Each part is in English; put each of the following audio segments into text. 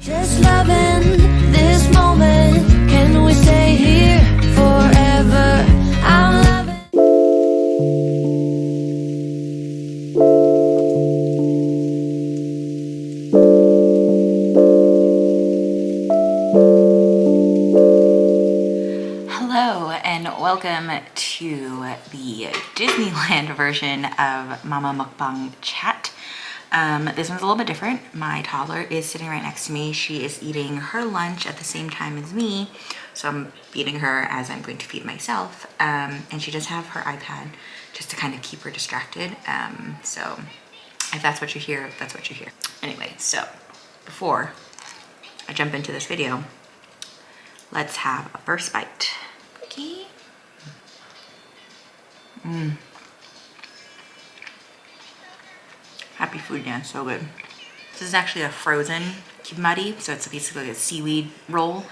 Just loving this moment. Can we stay here forever? I'm loving. Hello and welcome to the Disneyland version of Mama Mukbang Chat. This one's a little bit different. My toddler is sitting right next to me. She is eating her lunch at the same time as me. So I'm feeding her as I'm going to feed myself. And she does have her iPad just to kind of keep her distracted. So if that's what you hear, that's what you hear. Anyway, so before I jump into this video, let's have a first bite. Okay. Happy food dance, so good. This is actually a frozen kimari, so it's basically a seaweed roll.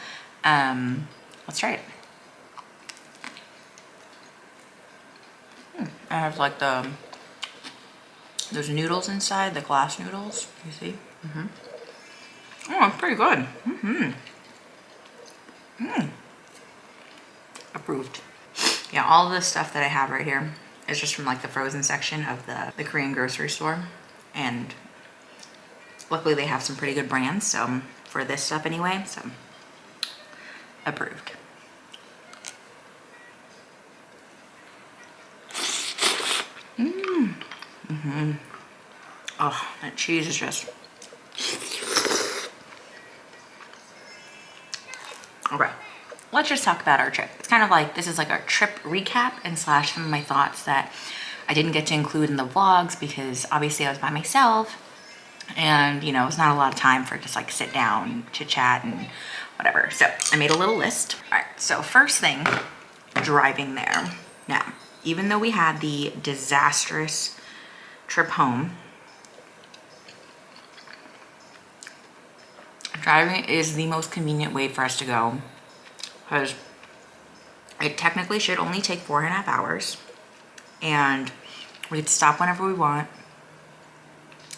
Let's try it. I have like those noodles inside, the glass noodles, you see? Oh, it's pretty good. Approved. Yeah, all the stuff that I have right here is just from like the frozen section of the Korean grocery store. And luckily they have some pretty good brands, so for this stuff anyway, so approved. Oh, that cheese is just... Okay, let's just talk about our trip. It's kind of like, this is like our trip recap and slash some of my thoughts that I didn't get to include in the vlogs because obviously I was by myself and, you know, it's not a lot of time for just like sit down, chit chat and whatever. So I made a little list. All right, so first thing, driving there. Now, even though we had the disastrous trip home, driving is the most convenient way for us to go because it technically should only take 4.5 hours and we get to stop whenever we want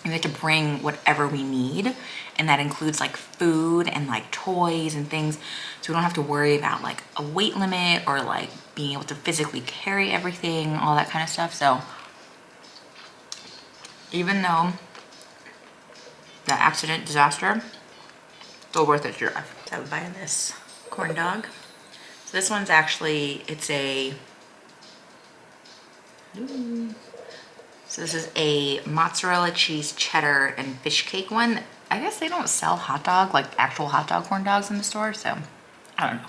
and we get to bring whatever we need, and that includes like food and like toys and things, so we don't have to worry about like a weight limit or like being able to physically carry everything, all that kind of stuff. So even though the accident disaster, still worth it to drive. So I'm buying this corn dog. So this one's actually, it's a, so this is a mozzarella cheese cheddar and fish cake one. I guess they don't sell hot dog, like actual hot dog corn dogs in the store, so I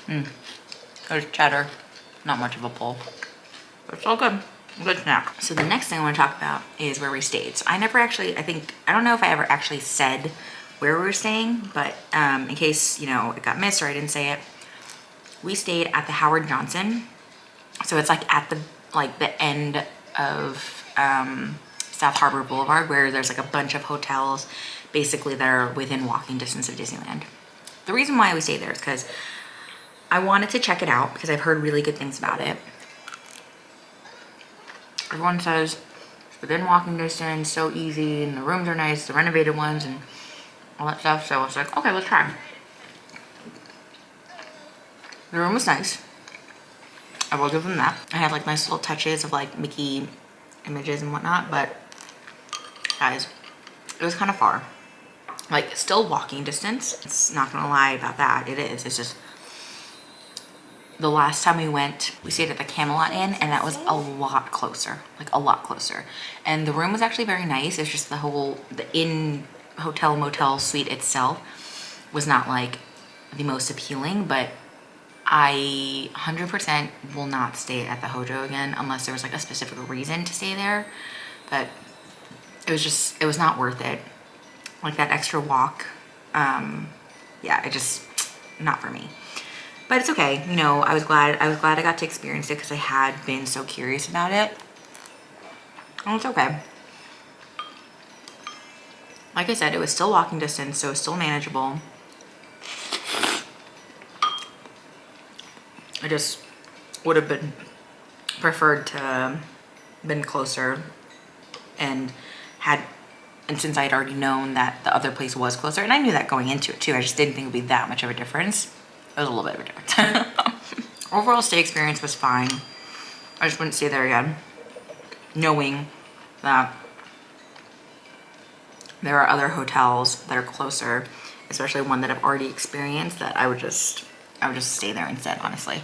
don't know. There's cheddar, not much of a pull, but it's all good. Good snack. So the next thing I want to talk about is where we stayed. So I never actually, I don't know if I ever actually said where we were staying, but in case, you know, it got missed or I didn't say it, we stayed at the Howard Johnson. So it's like at the end of South Harbor Boulevard, where there's like a bunch of hotels basically that are within walking distance of Disneyland. The reason why we stayed there is because I wanted to check it out because I've heard really good things about it. Everyone says it's within walking distance, so easy, and the rooms are nice, the renovated ones, and all that stuff. So I was like, okay, let's try. The room was nice. I will give them that. I had like nice little touches of like Mickey images and whatnot, but guys, it was kind of far. Like still walking distance. It's not gonna lie about that. It is. It's just the last time we went, we stayed at the Camelot Inn, and that was a lot closer, like a lot closer. And the room was actually very nice. It's just the inn, hotel, motel suite itself was not like the most appealing, but I 100% will not stay at the Hojo again unless there was like a specific reason to stay there. But it was not worth it. Like that extra walk, yeah, it just, not for me. But it's okay, you know, I was glad I got to experience it because I had been so curious about it. And it's okay. Like I said, it was still walking distance, so it was still manageable. I just would have been preferred to been closer and had And since I had already known that the other place was closer, and I knew that going into it too, I just didn't think it would be that much of a difference. It was a little bit of a difference. Overall stay experience was fine. I just wouldn't stay there again, knowing that there are other hotels that are closer, especially one that I've already experienced, that I would just stay there instead, honestly.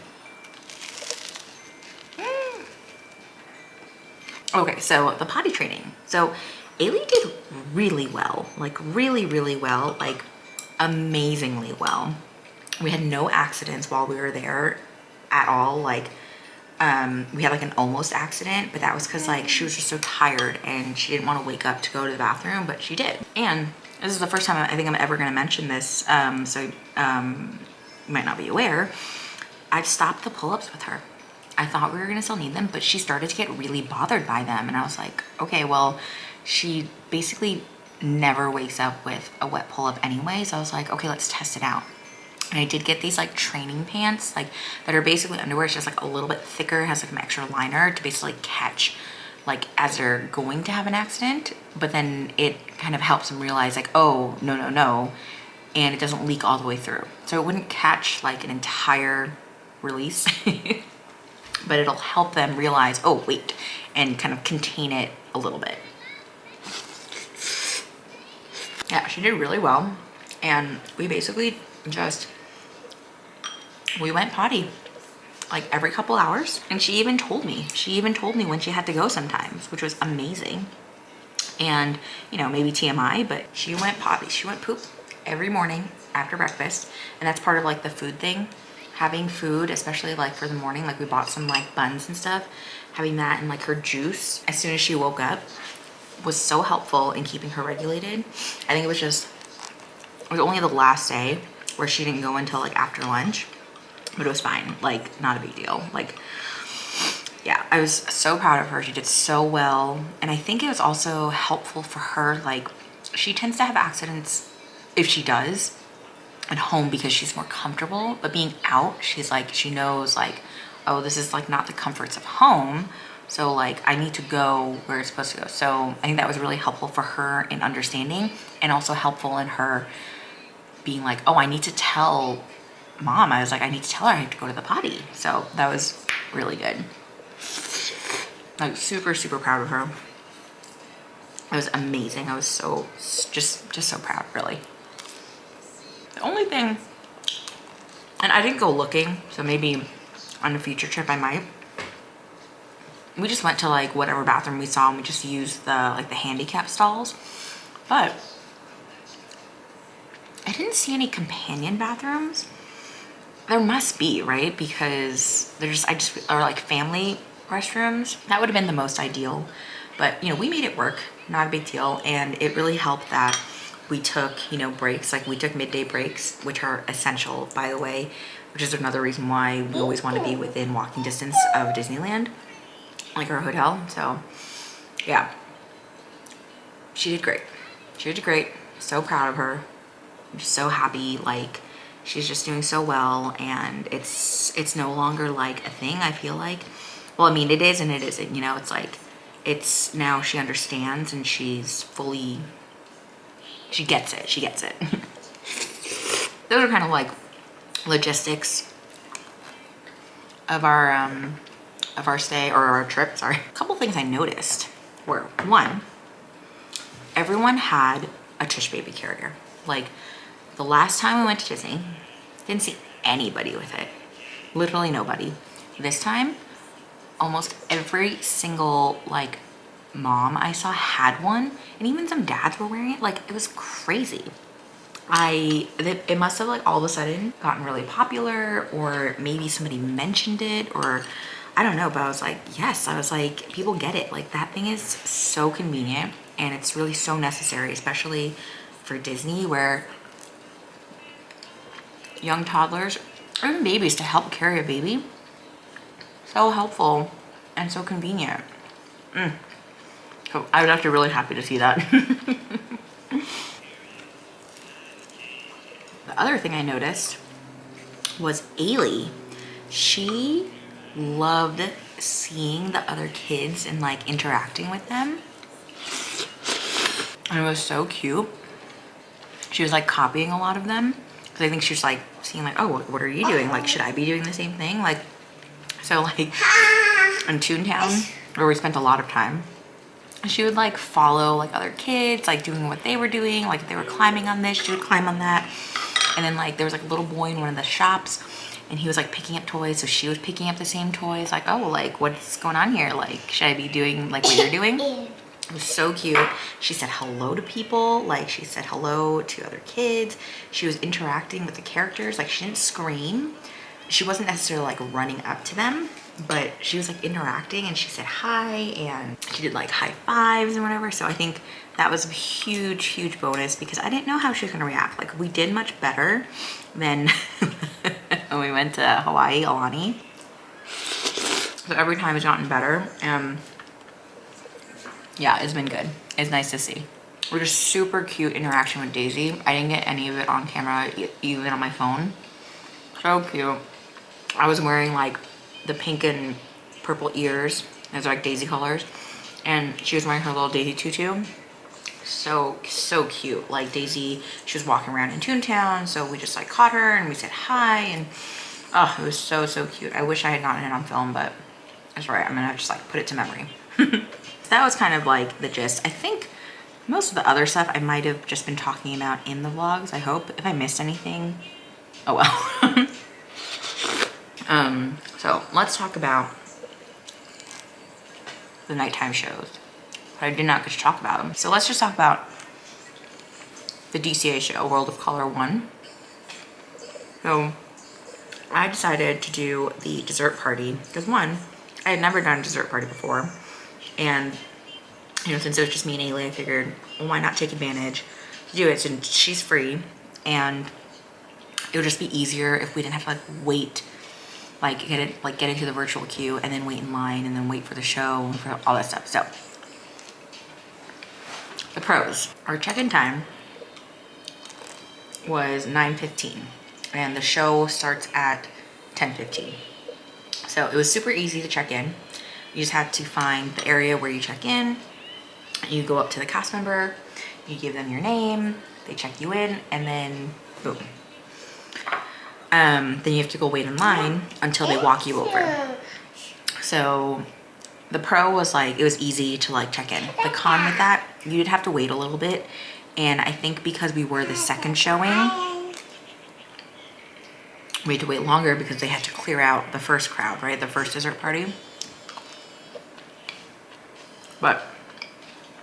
Okay, so the potty training. So Ailey did really well, like really, really well, like amazingly well. We had no accidents while we were there at all. Like, we had like an almost accident, but that was because like she was just so tired and she didn't want to wake up to go to the bathroom, but she did. And this is the first time I think I'm ever going to mention this, so you might not be aware. I've stopped the pull-ups with her. I thought we were going to still need them, but she started to get really bothered by them. And I was like, okay, well, she basically never wakes up with a wet pull-up anyway. So I was like, okay, let's test it out. And I did get these like training pants, like that are basically underwear. It's just like a little bit thicker, has like an extra liner to basically catch like as they're going to have an accident. But then it kind of helps them realize like, oh, no. And it doesn't leak all the way through. So it wouldn't catch like an entire release, but it'll help them realize, oh, wait, and kind of contain it a little bit. Yeah, she did really well. And we basically we went potty like every couple hours. And she even told me when she had to go sometimes, which was amazing. And, you know, maybe TMI, but she went potty, she went poop every morning after breakfast. And that's part of like the food thing. Having food, especially like for the morning, like we bought some like buns and stuff, having that and like her juice as soon as she woke up was so helpful in keeping her regulated. I think it was only the last day where she didn't go until like after lunch, but it was fine, like not a big deal. Like, yeah, I was so proud of her. She did so well. And I think it was also helpful for her. Like, she tends to have accidents, if she does, at home because she's more comfortable, but being out, she's like, she knows like, oh, this is like not the comforts of home. So like I need to go where it's supposed to go. So I think that was really helpful for her in understanding, and also helpful in her being like, oh, I need to tell mom. I was like, I need to tell her I have to go to the potty. So that was really good. Like super, super proud of her. It was amazing. I was so, just so proud, really. The only thing, and I didn't go looking, so maybe on a future trip I might. We just went to like whatever bathroom we saw and we just used the like the handicap stalls. But I didn't see any companion bathrooms. There must be, right? Because there's or like family restrooms. That would have been the most ideal. But you know, we made it work, not a big deal. And it really helped that we took, you know, breaks, like we took midday breaks, which are essential, by the way, which is another reason why we always want to be within walking distance of Disneyland, like our hotel. So yeah, she did great. She did great. So proud of her. I'm just so happy. Like, she's just doing so well, and it's no longer like a thing, I feel like. Well, I mean, it is and it isn't, you know. It's like, it's now she understands and she's fully, she gets it. Those are kind of like logistics of our stay, or our trip, sorry. A couple things I noticed were, one, everyone had a Tush Baby carrier. Like, the last time we went to Disney, didn't see anybody with it. Literally nobody. This time, almost every single like mom I saw had one, and even some dads were wearing it. Like, it was crazy. It must have like all of a sudden gotten really popular, or maybe somebody mentioned it, or I don't know, but I was like, yes, I was like, people get it. Like, that thing is so convenient, and it's really so necessary, especially for Disney, where young toddlers or even babies, to help carry a baby, so helpful and so convenient. So I was actually really happy to see that. The other thing I noticed was Ailey. She loved seeing the other kids and like interacting with them. And it was so cute. She was like copying a lot of them. Because I think she was like seeing like, oh, what are you doing? Like, should I be doing the same thing? Like, so like in Toontown, where we spent a lot of time, she would like follow like other kids, like doing what they were doing. Like if they were climbing on this, she would climb on that. And then like there was like a little boy in one of the shops and he was like picking up toys. So she was picking up the same toys. Like, oh, like what's going on here? Like, should I be doing like what you're doing? It was so cute. She said hello to people. Like she said hello to other kids. She was interacting with the characters. Like she didn't scream. She wasn't necessarily like running up to them, but she was like interacting and she said hi and she did like high fives and whatever. So I think that was a huge, huge bonus because I didn't know how she was gonna react. Like we did much better than when we went to Hawaii, Alani. So every time it's gotten better. Yeah, it's been good. It's nice to see. We're just super cute interaction with Daisy. I didn't get any of it on camera, even on my phone. So cute. I was wearing like the pink and purple ears. Those are like Daisy colors. And she was wearing her little Daisy tutu. So cute. Like Daisy, she was walking around in Toontown. So we just like caught her and we said hi. And oh, it was so cute. I wish I had gotten it on film, but that's right. I'm gonna just like put it to memory. That was kind of like the gist. I think most of the other stuff I might have just been talking about in the vlogs, I hope. If I missed anything, oh well. So let's talk about the nighttime shows. But I did not get to talk about them. So let's just talk about the DCA show, World of Color 1. So I decided to do the dessert party because one, I had never done a dessert party before. And, you know, since it was just me and Ailey, I figured, well, why not take advantage to do it since she's free. And it would just be easier if we didn't have to like wait, get into the virtual queue and then wait in line and then wait for the show and for all that stuff. So the pros, our check-in time was 9:15 and the show starts at 10:15. So it was super easy to check in. You just had to find the area where you check in. You go up to the cast member, you give them your name, they check you in, and then boom. Then you have to go wait in line until they walk you over. So the pro was like, it was easy to like check in. The con with that, you'd have to wait a little bit. And I think because we were the second showing, we had to wait longer because they had to clear out the first crowd, right? The first dessert party. But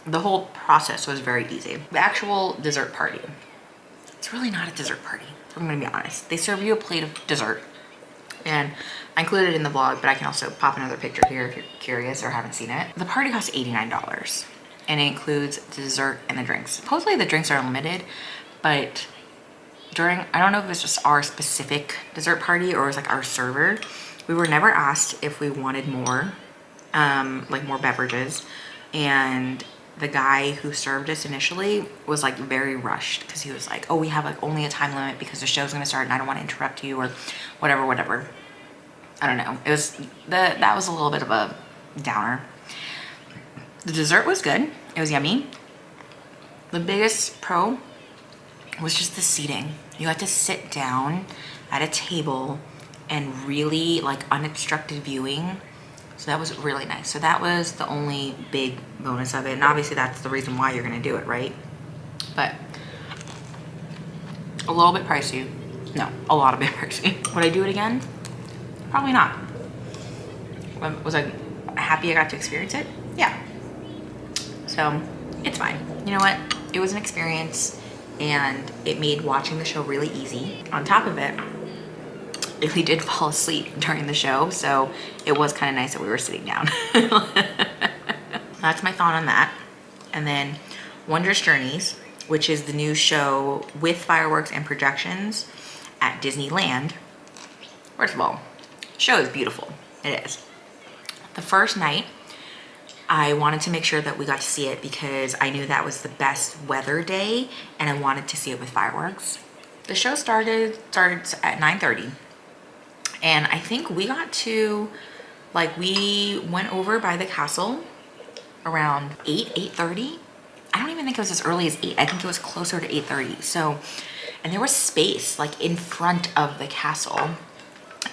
the whole process was very easy. The actual dessert party, it's really not a dessert party, if I'm gonna be honest. They serve you a plate of dessert. And I included it in the vlog, but I can also pop another picture here if you're curious or haven't seen it. The party costs $89 and it includes the dessert and the drinks. Supposedly the drinks are unlimited, but I don't know if it's just our specific dessert party or it was like our server. We were never asked if we wanted more, like more beverages. And the guy who served us initially was like very rushed because he was like, oh, we have like only a time limit because the show's gonna start and I don't want to interrupt you or whatever. I don't know. It was that was a little bit of a downer. The dessert was good. It was yummy. The biggest pro was just the seating. You had to sit down at a table and really like unobstructed viewing. So that was really nice. So that was the only big bonus of it. And obviously that's the reason why you're gonna do it, right? But a little bit pricey. No, a lot of bit pricey. Would I do it again? Probably not. Was I happy I got to experience it? Yeah. So it's fine. You know what? It was an experience and it made watching the show really easy. On top of it, we did fall asleep during the show, so it was kind of nice that we were sitting down. That's my thought on that. And then Wondrous Journeys, which is the new show with fireworks and projections at Disneyland. First of all, the show is beautiful. It is. The first night, I wanted to make sure that we got to see it because I knew that was the best weather day and I wanted to see it with fireworks. The show started at 9:30. And I think we got to, like, we went over by the castle around 8:30. I don't even think it was as early as 8. I think it was closer to 8:30. So, and there was space like in front of the castle.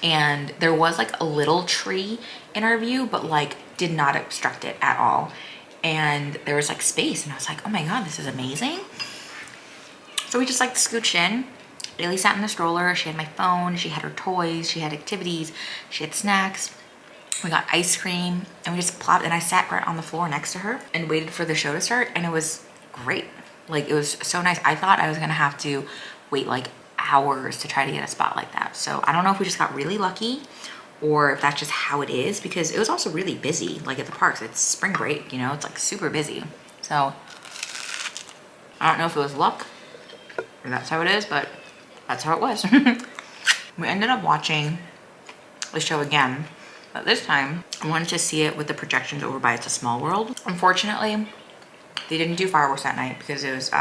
And there was like a little tree in our view, but like did not obstruct it at all. And there was like space, and I was like, oh my God, this is amazing. So we just like scooched in. Bailey sat in the stroller. She had my phone, she had her toys, she had activities, she had snacks. We got ice cream, and we just plopped, and I sat right on the floor next to her and waited for the show to start, and it was great. Like, it was so nice. I thought I was gonna have to wait like hours to try to get a spot like that. So I don't know if we just got really lucky or if that's just how it is, because it was also really busy, like at the parks. It's spring break, you know, it's like super busy. So I don't know if it was luck or that's how it is, but that's how it was. We ended up watching the show again, but this time I wanted to see it with the projections over by It's a Small World. Unfortunately, they didn't do fireworks that night because it was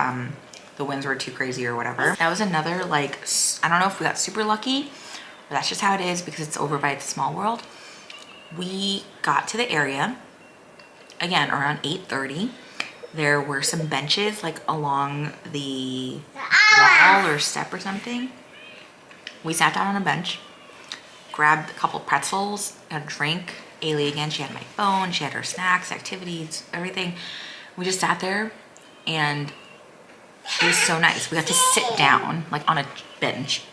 the winds were too crazy or whatever. That was another, like, I don't know if we got super lucky, but that's just how it is because it's over by It's a Small World. We got to the area again around 8:30. There were some benches like along the wall or step or something. We sat down on a bench, grabbed a couple pretzels, a drink. Ailey again, she had my phone, she had her snacks, activities, everything. We just sat there, and it was so nice. We got to sit down like on a bench.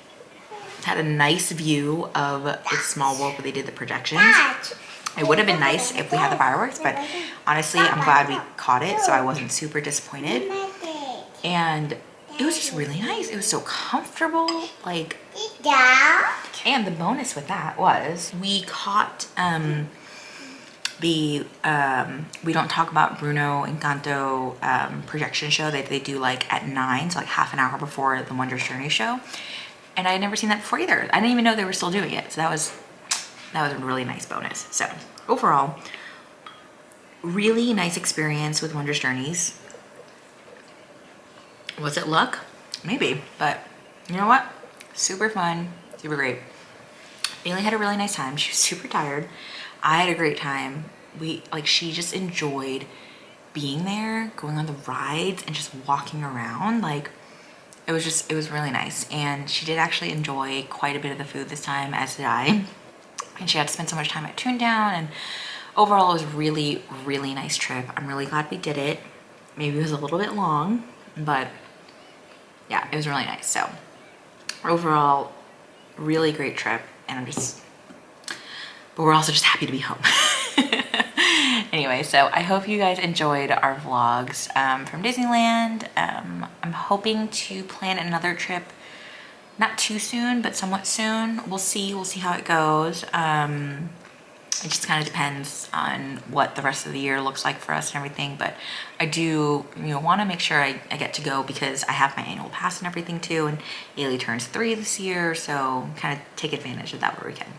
Had a nice view of It's Small World where they did the projections. It would have been nice if we had the fireworks, but honestly, I'm glad we caught it, so I wasn't super disappointed. And it was just really nice. It was so comfortable, like, and the bonus with that was we caught the We Don't Talk About Bruno Encanto projection show that they do like at 9, so like half an hour before the Wondrous Journey show. And I had never seen that before either. I didn't even know they were still doing it. So that was a really nice bonus. So overall, really nice experience with Wondrous Journeys. Was it luck? Maybe, but you know what? Super fun, super great. Bailey had a really nice time. She was super tired. I had a great time. She just enjoyed being there, going on the rides and just walking around. Like, it was really nice. And she did actually enjoy quite a bit of the food this time, as did I. And she had to spend so much time at Toontown, and overall it was really, really nice trip. I'm really glad we did it. Maybe it was a little bit long, but yeah, it was really nice. So overall, really great trip, and but we're also just happy to be home. Anyway, so I hope you guys enjoyed our vlogs from Disneyland. I'm hoping to plan another trip, not too soon, but somewhat soon. We'll see how it goes. It just kind of depends on what the rest of the year looks like for us and everything. But I do, want to make sure I get to go because I have my annual pass and everything too. And Ailey turns 3 this year, so kind of take advantage of that where we can.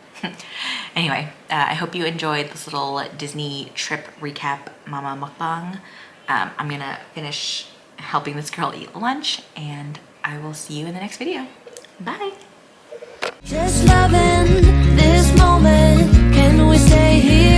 Anyway, I hope you enjoyed this little Disney trip recap mama mukbang. I'm gonna finish helping this girl eat lunch, and I will see you in the next video. Bye. Just loving this moment. Can we stay here?